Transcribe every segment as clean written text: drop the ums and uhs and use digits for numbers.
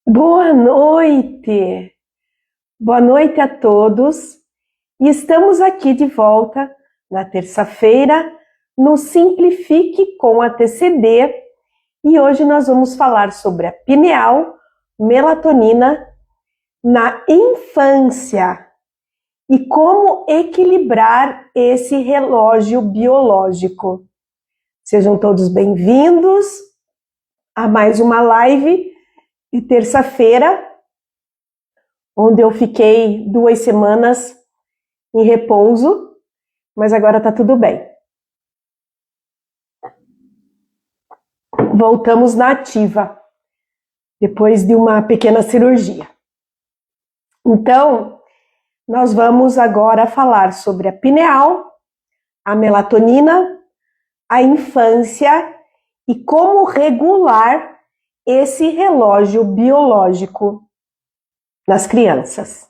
Boa noite! Boa noite a todos. E estamos aqui de volta na terça-feira no Simplifique com a TCD. E hoje nós vamos falar sobre a pineal, melatonina na infância e como equilibrar esse relógio biológico. Sejam todos bem-vindos a mais uma live de terça-feira, onde eu fiquei 2 semanas em repouso, mas agora tá tudo bem. Voltamos na ativa, depois de uma pequena cirurgia. Então, nós vamos agora falar sobre a pineal, a melatonina, a infância e como regular esse relógio biológico nas crianças.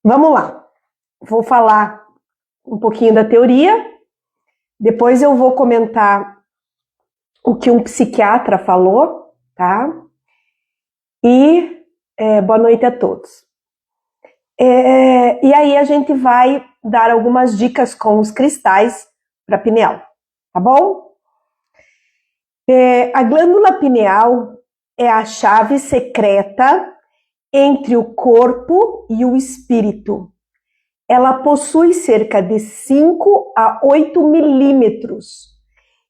Vamos lá. Vou falar um pouquinho da teoria, depois eu vou comentar o que um psiquiatra falou, tá? E boa noite a todos. E aí a gente vai dar algumas dicas com os cristais para pineal, tá bom? A glândula pineal é a chave secreta entre o corpo e o espírito. Ela possui cerca de 5 a 8 milímetros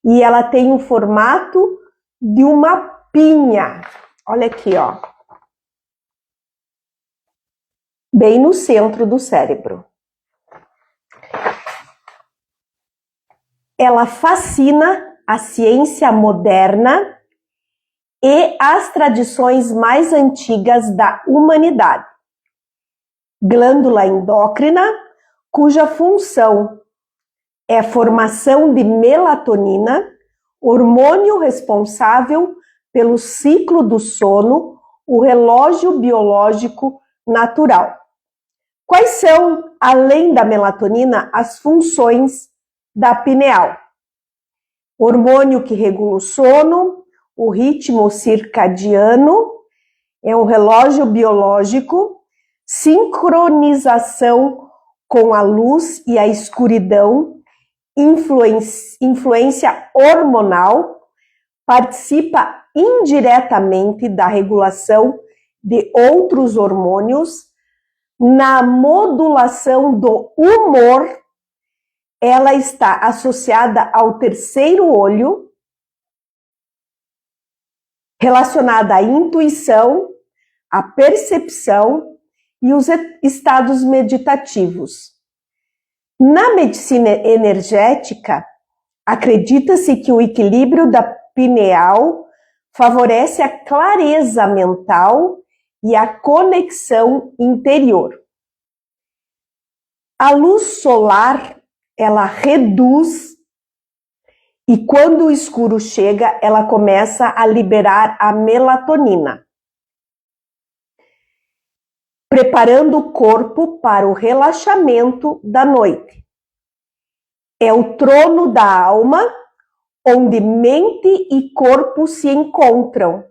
e ela tem o formato de uma pinha. Olha aqui, ó. Bem no centro do cérebro. Ela fascina a ciência moderna e as tradições mais antigas da humanidade. Glândula endócrina, cuja função é formação de melatonina, hormônio responsável pelo ciclo do sono, o relógio biológico natural. Quais são, além da melatonina, as funções da pineal? Hormônio que regula o sono, o ritmo circadiano, é um relógio biológico, sincronização com a luz e a escuridão, influência hormonal, participa indiretamente da regulação de outros hormônios, na modulação do humor. Ela está associada ao terceiro olho, relacionada à intuição, à percepção e os estados meditativos. Na medicina energética, acredita-se que o equilíbrio da pineal favorece a clareza mental e a conexão interior. A luz solar, ela reduz e quando o escuro chega, ela começa a liberar a melatonina, preparando o corpo para o relaxamento da noite. É o trono da alma, onde mente e corpo se encontram.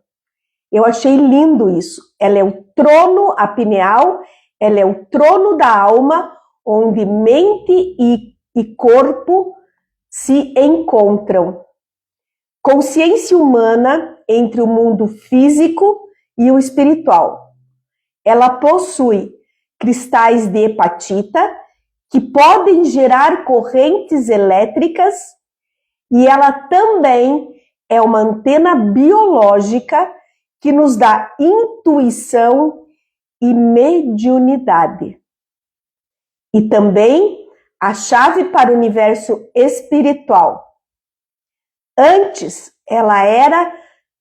Eu achei lindo isso. Ela é o trono, a pineal, ela é o trono da alma, onde mente e corpo se encontram. Consciência humana entre o mundo físico e o espiritual. Ela possui cristais de hepatita que podem gerar correntes elétricas e ela também é uma antena biológica que nos dá intuição e mediunidade. E também a chave para o universo espiritual. Antes, ela era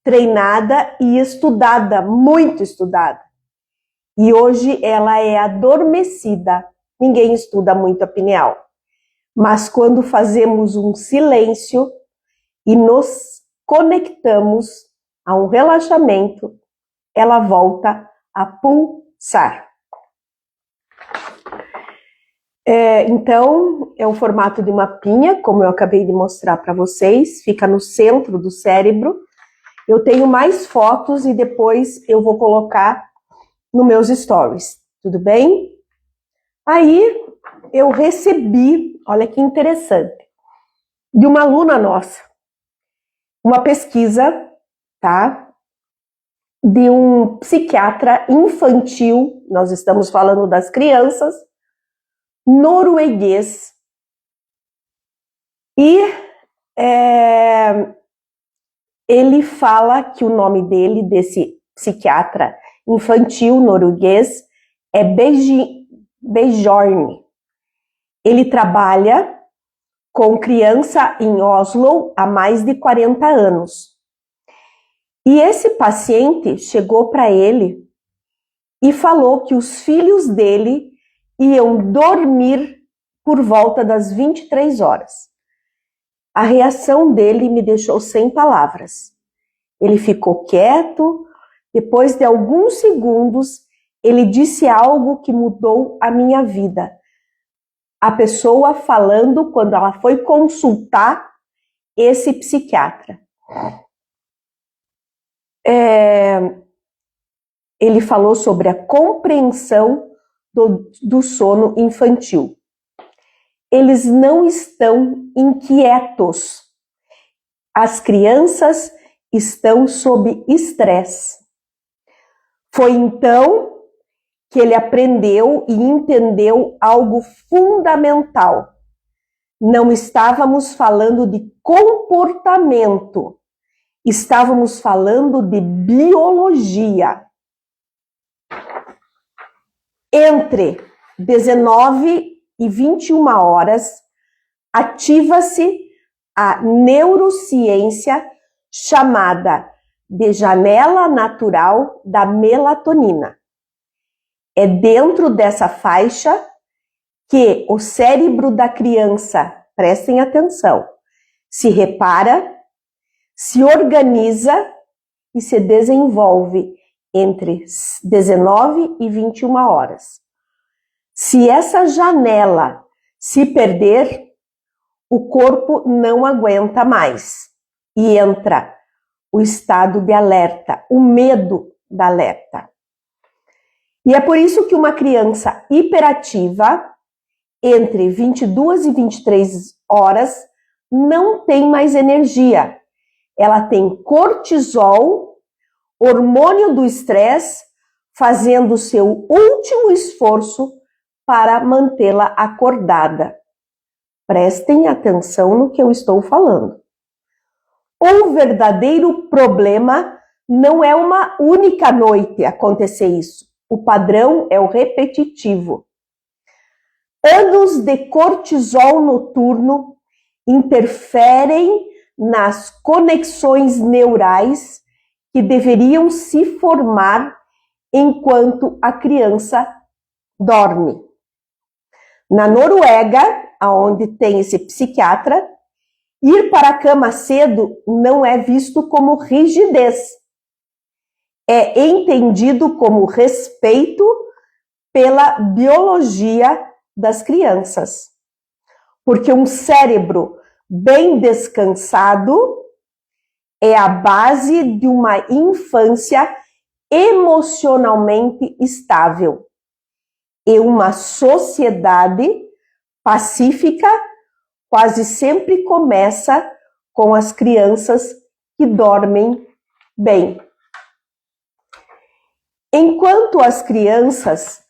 treinada e estudada, muito estudada. E hoje ela é adormecida. Ninguém estuda muito a pineal. Mas quando fazemos um silêncio e nos conectamos a um relaxamento, ela volta a pulsar. Então, é o formato de uma pinha, como eu acabei de mostrar para vocês, fica no centro do cérebro Eu tenho mais fotos e depois eu vou colocar nos meus stories, tudo bem? Aí eu recebi, olha que interessante, de uma aluna nossa, uma pesquisa, tá? De um psiquiatra infantil, nós estamos falando das crianças, norueguês. E ele fala que o nome dele, desse psiquiatra infantil norueguês, é Bjorn. Ele trabalha com criança em Oslo há mais de 40 anos. E esse paciente chegou para ele e falou que os filhos dele iam dormir por volta das 23 horas. A reação dele me deixou sem palavras. Ele ficou quieto, depois de alguns segundos, ele disse algo que mudou a minha vida. A pessoa falando quando ela foi consultar esse psiquiatra. Ele falou sobre a compreensão do sono infantil. Eles não estão inquietos. As crianças estão sob estresse. Foi então que ele aprendeu e entendeu algo fundamental. Não estávamos falando de comportamento, estávamos falando de biologia. Entre 19 e 21 horas, ativa-se a neurociência chamada de janela natural da melatonina. É dentro dessa faixa que o cérebro da criança, prestem atenção, se repara, se organiza e se desenvolve entre 19 e 21 horas. Se essa janela se perder, o corpo não aguenta mais e entra o estado de alerta, o medo da alerta. E é por isso que uma criança hiperativa, entre 22 e 23 horas, não tem mais energia. Ela tem cortisol, hormônio do estresse, fazendo o seu último esforço para mantê-la acordada. Prestem atenção no que eu estou falando. O verdadeiro problema não é uma única noite acontecer isso. O padrão é o repetitivo. Anos de cortisol noturno interferem nas conexões neurais que deveriam se formar enquanto a criança dorme. Na Noruega, onde tem esse psiquiatra, ir para a cama cedo não é visto como rigidez. É entendido como respeito pela biologia das crianças. Porque um cérebro bem descansado é a base de uma infância emocionalmente estável e uma sociedade pacífica quase sempre começa com as crianças que dormem bem. Enquanto as crianças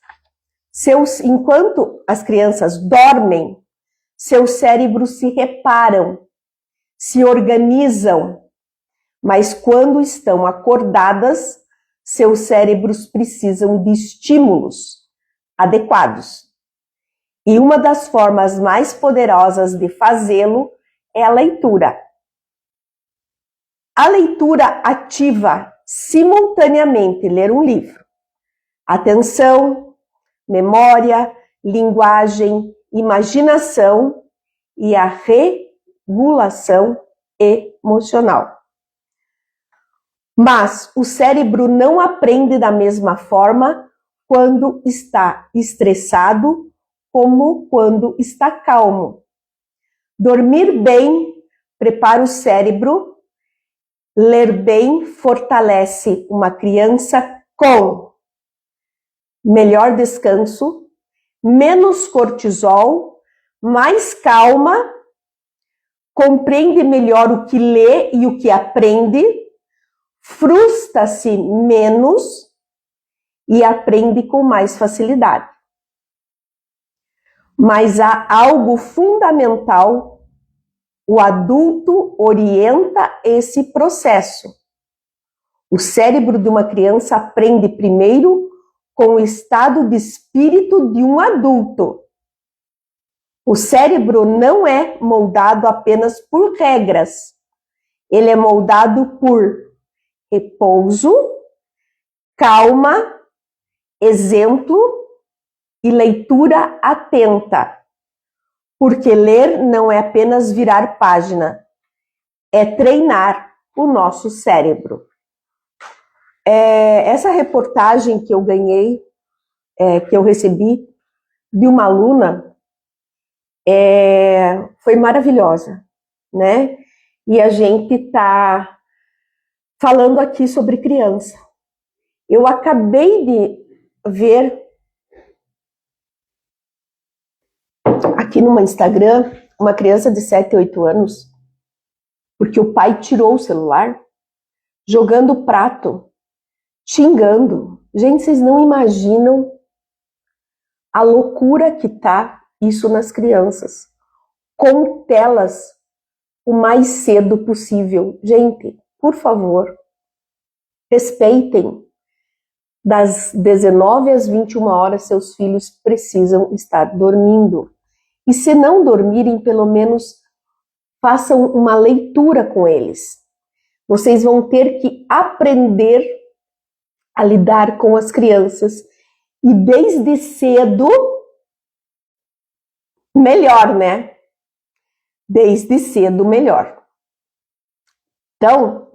dormem, seus cérebros se reparam, se organizam, mas quando estão acordadas, seus cérebros precisam de estímulos adequados. E uma das formas mais poderosas de fazê-lo é a leitura. A leitura ativa simultaneamente ler um livro. Atenção, memória, linguagem, imaginação e a regulação emocional. Mas o cérebro não aprende da mesma forma quando está estressado como quando está calmo. Dormir bem prepara o cérebro, Ler bem fortalece uma criança com melhor descanso, menos cortisol, mais calma, compreende melhor o que lê e o que aprende, frustra-se menos e aprende com mais facilidade. Mas há algo fundamental: o adulto orienta esse processo. O cérebro de uma criança aprende primeiro com o estado de espírito de um adulto. O cérebro não é moldado apenas por regras. Ele é moldado por repouso, calma, exemplo e leitura atenta. Porque ler não é apenas virar página, é treinar o nosso cérebro. Essa reportagem que eu ganhei, que eu recebi de uma aluna, foi maravilhosa, né? E a gente está falando aqui sobre criança. Eu acabei de ver aqui no Instagram uma criança de 7, 8 anos, porque o pai tirou o celular, jogando o prato, xingando. Gente, vocês não imaginam a loucura que tá isso nas crianças. Com telas o mais cedo possível. Gente, por favor, respeitem. Das 19 às 21 horas, seus filhos precisam estar dormindo. E se não dormirem, pelo menos façam uma leitura com eles. Vocês vão ter que aprender a lidar com as crianças. E desde cedo, melhor, né? Desde cedo, melhor. Então,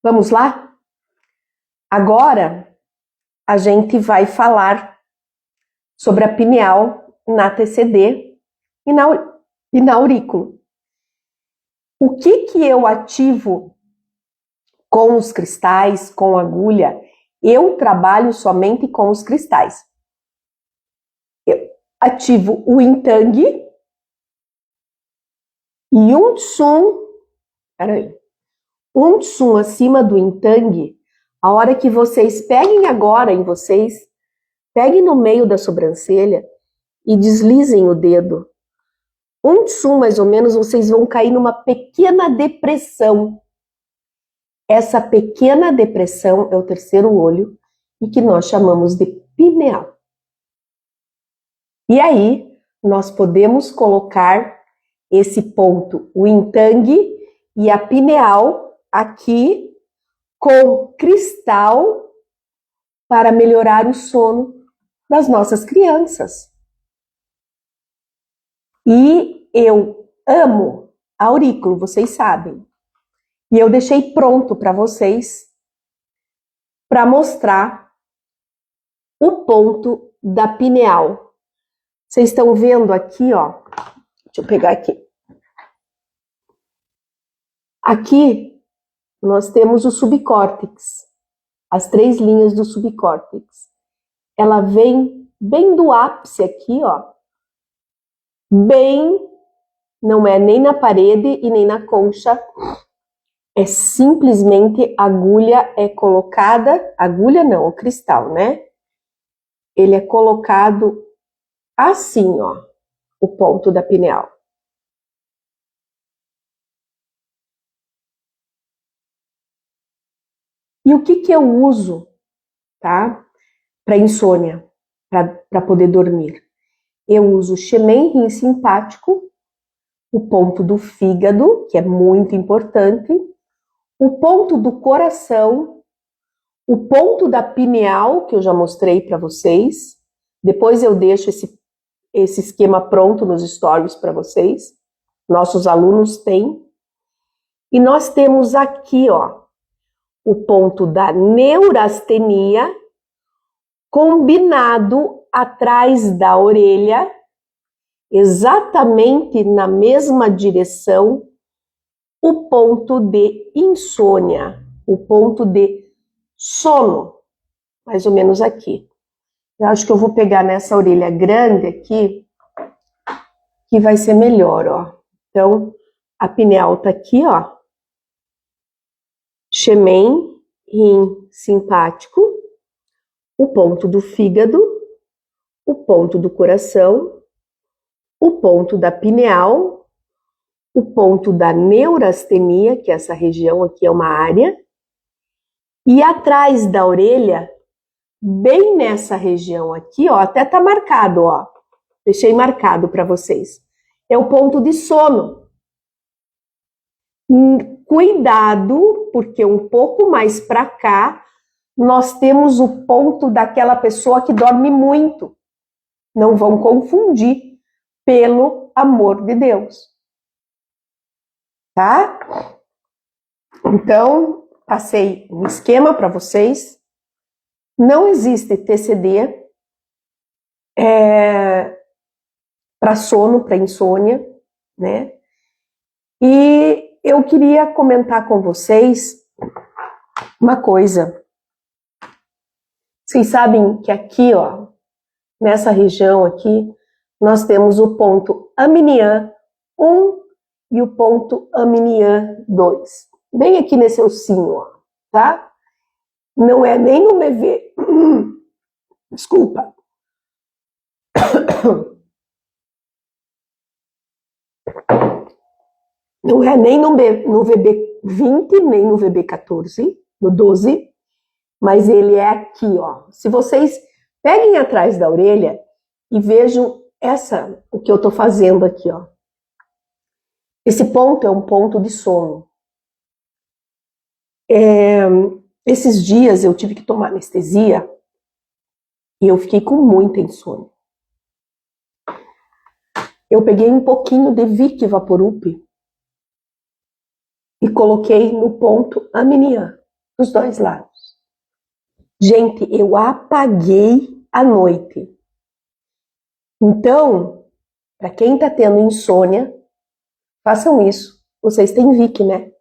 vamos lá? Agora, a gente vai falar sobre a pineal na TCD e na aurícula. O que eu ativo com os cristais, com agulha? Eu trabalho somente com os cristais. Eu ativo o Yin-Tang e um Tsun acima do Yin-Tang. A hora que vocês peguem agora em vocês, peguem no meio da sobrancelha e deslizem o dedo. Um Tsun, mais ou menos, vocês vão cair numa pequena depressão. Essa pequena depressão é o terceiro olho e que nós chamamos de pineal. E aí, nós podemos colocar esse ponto, o Yin-Tang e a pineal aqui com cristal para melhorar o sono das nossas crianças. E eu amo aurículo, vocês sabem. E eu deixei pronto para vocês para mostrar o ponto da pineal. Vocês estão vendo aqui, ó. Deixa eu pegar aqui. Aqui nós temos o subcórtex, as 3 linhas do subcórtex. Ela vem bem do ápice aqui, ó. Bem, não é nem na parede e nem na concha. É simplesmente agulha é colocada, agulha não, o cristal, né? Ele é colocado assim, ó, o ponto da pineal. E o que eu uso, tá? Para insônia, para poder dormir. Eu uso Xemen rim simpático, o ponto do fígado, que é muito importante, o ponto do coração, o ponto da pineal, que eu já mostrei para vocês. Depois eu deixo esse esquema pronto nos stories para vocês. Nossos alunos têm. E nós temos aqui, ó, o ponto da neurastenia, combinado atrás da orelha, exatamente na mesma direção, o ponto de insônia, o ponto de sono, mais ou menos aqui. Eu acho que eu vou pegar nessa orelha grande aqui, que vai ser melhor, ó. Então, a pineal tá aqui, ó. Xemen, rim simpático, o ponto do fígado, o ponto do coração, o ponto da pineal, o ponto da neurastenia, que é essa região aqui é uma área, e atrás da orelha, bem nessa região aqui, ó, até tá marcado, ó. Deixei marcado para vocês. É o ponto de sono. Cuidado, porque um pouco mais para cá, nós temos o ponto daquela pessoa que dorme muito. Não vão confundir, pelo amor de Deus. Tá? Então, passei um esquema para vocês. Não existe TCD para sono, para insônia, né? E eu queria comentar com vocês uma coisa. Vocês sabem que aqui, ó, nessa região aqui, nós temos o ponto Aminian 1 e o ponto Aminian 2. Bem aqui nesse ossinho, ó, tá? Não é nem no BV. Desculpa. Não é nem no VB20, nem no VB14, no 12, mas ele é aqui, ó. Se vocês peguem atrás da orelha e vejam o que eu tô fazendo aqui, ó. Esse ponto é um ponto de sono. Esses dias eu tive que tomar anestesia e eu fiquei com muita insônia. Eu peguei um pouquinho de Vic Vaporub e coloquei no ponto Aminian, dos dois lados. Gente, eu apaguei a noite. Então, para quem está tendo insônia, façam isso. Vocês têm Vic, né?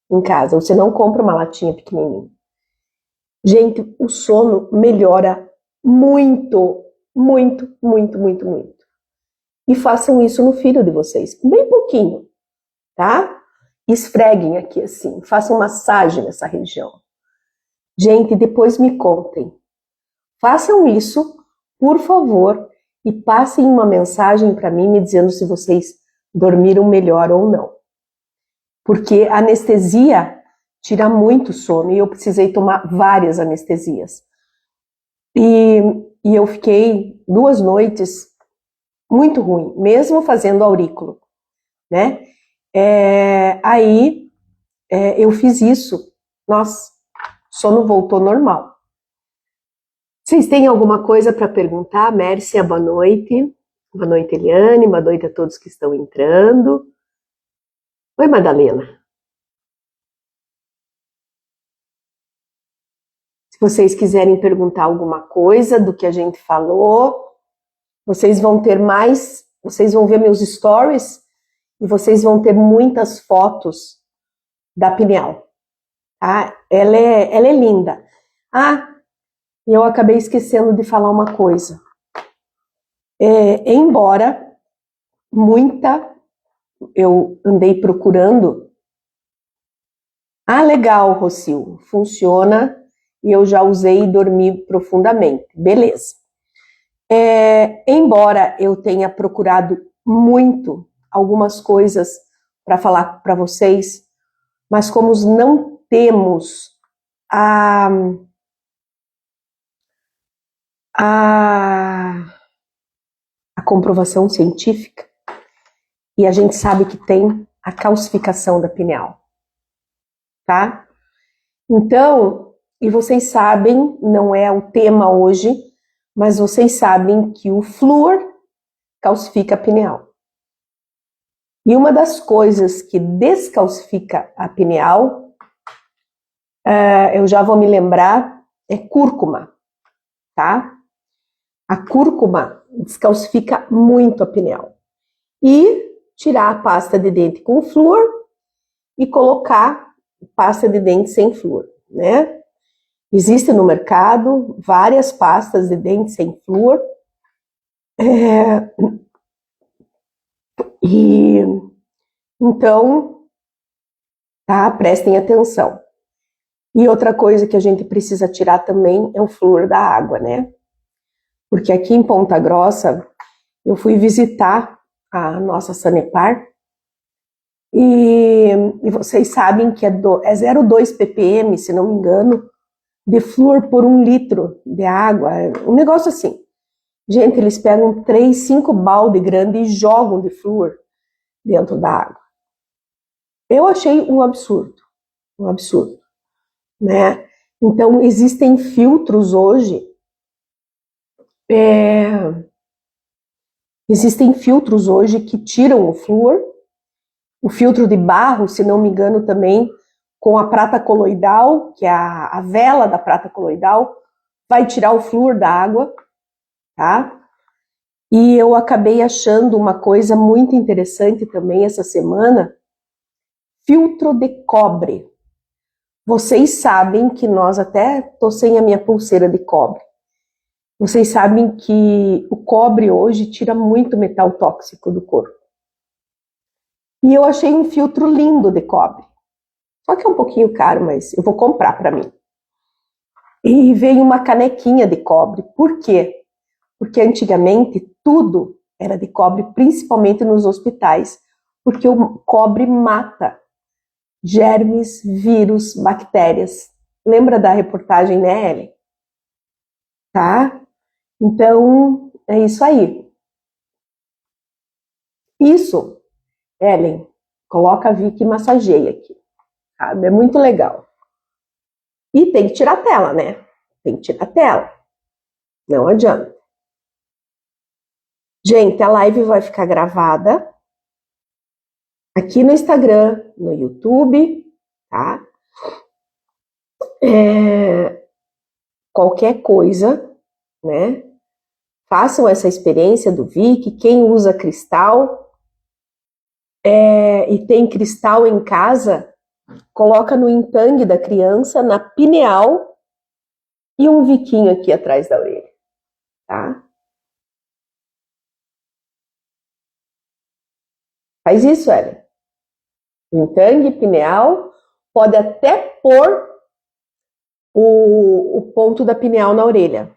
Em casa. Você não compra uma latinha pequenininha. Gente, o sono melhora muito, muito, muito, muito, muito. E façam isso no filho de vocês. Bem pouquinho, tá? Esfreguem aqui assim. Façam massagem nessa região. Gente, depois me contem. Façam isso, por favor, e passem uma mensagem para mim me dizendo se vocês dormiram melhor ou não. Porque a anestesia tira muito sono e eu precisei tomar várias anestesias. E eu fiquei 2 noites muito ruim, mesmo fazendo aurículo, né? Aí eu fiz isso. Nossa, o sono voltou normal. Vocês têm alguma coisa para perguntar? Mércia, boa noite. Boa noite, Eliane. Boa noite a todos que estão entrando. Oi, Madalena. Se vocês quiserem perguntar alguma coisa do que a gente falou, vocês vão ter mais, vocês vão ver meus stories e vocês vão ter muitas fotos da pineal. Tá? Ela é linda. E eu acabei esquecendo de falar uma coisa. Embora eu andei procurando. Legal, Rocio, funciona e eu já usei e dormi profundamente. Beleza. Embora eu tenha procurado muito algumas coisas para falar para vocês, mas como não temos a comprovação científica, e a gente sabe que tem a calcificação da pineal, tá? Então, e vocês sabem, não é o tema hoje, mas vocês sabem que o flúor calcifica a pineal. E uma das coisas que descalcifica a pineal, eu já vou me lembrar, é cúrcuma, tá? A cúrcuma descalcifica muito a pineal. E tirar a pasta de dente com flúor e colocar pasta de dente sem flúor, né? Existe no mercado várias pastas de dente sem flúor. E então, tá? Prestem atenção. E outra coisa que a gente precisa tirar também é o flúor da água, né? Porque aqui em Ponta Grossa, eu fui visitar a nossa Sanepar e vocês sabem que é 0,2 ppm, se não me engano, de flúor por 1 litro de água. Um negócio assim. Gente, eles pegam 3, 5 balde grandes e jogam de flúor dentro da água. Eu achei um absurdo, né? Então, existem filtros hoje, que tiram o flúor. O filtro de barro, se não me engano, também com a prata coloidal, que é a vela da prata coloidal, vai tirar o flúor da água, tá? E eu acabei achando uma coisa muito interessante também essa semana, filtro de cobre. Vocês sabem que até tô sem a minha pulseira de cobre. Vocês sabem que o cobre hoje tira muito metal tóxico do corpo. E eu achei um filtro lindo de cobre. Só que é um pouquinho caro, mas eu vou comprar para mim. E veio uma canequinha de cobre. Por quê? Porque antigamente tudo era de cobre, principalmente nos hospitais, porque o cobre mata germes, vírus, bactérias. Lembra da reportagem, né, Ellen? Tá? Então, é isso aí. Isso, Ellen, coloca a Vicky e massageia aqui. Sabe? É muito legal. E tem que tirar a tela, né? Tem que tirar a tela. Não adianta. Gente, a live vai ficar gravada aqui no Instagram, no YouTube, tá? Qualquer coisa, né? Façam essa experiência do Vic. Quem usa cristal e tem cristal em casa, coloca no entangue da criança, na pineal e um viquinho aqui atrás da orelha, tá? Faz isso, Ellen. Entangue, pineal, pode até pôr o ponto da pineal na orelha.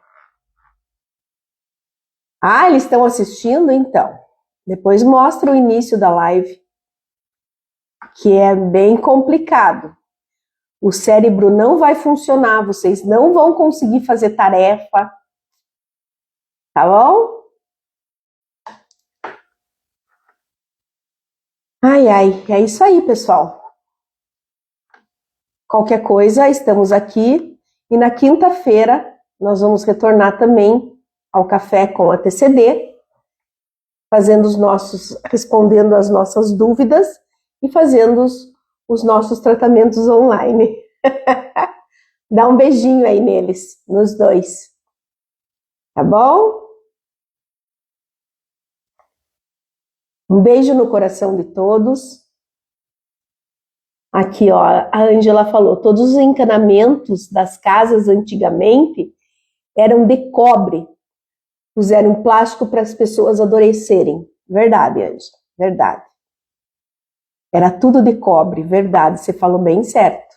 Ah, eles estão assistindo? Então, depois mostra o início da live, que é bem complicado. O cérebro não vai funcionar, vocês não vão conseguir fazer tarefa, tá bom? Ai, é isso aí, pessoal. Qualquer coisa, estamos aqui. E na quinta-feira, nós vamos retornar também ao Café com a TCD, respondendo as nossas dúvidas e fazendo os nossos tratamentos online. Dá um beijinho aí neles, nos dois. Tá bom? Um beijo no coração de todos. Aqui, ó, a Ângela falou, todos os encanamentos das casas antigamente eram de cobre. Puseram plástico para as pessoas adormecerem. Verdade, Ângela, verdade. Era tudo de cobre, verdade, você falou bem certo.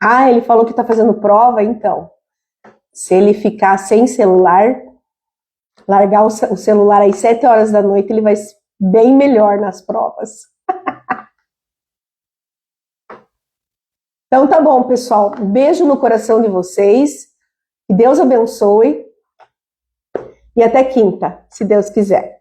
Ah, ele falou que está fazendo prova, então. Se ele ficar sem celular, largar o celular às 7 horas da noite, ele vai bem melhor nas provas. Então tá bom, pessoal. Um beijo no coração de vocês. Que Deus abençoe. E até quinta, se Deus quiser.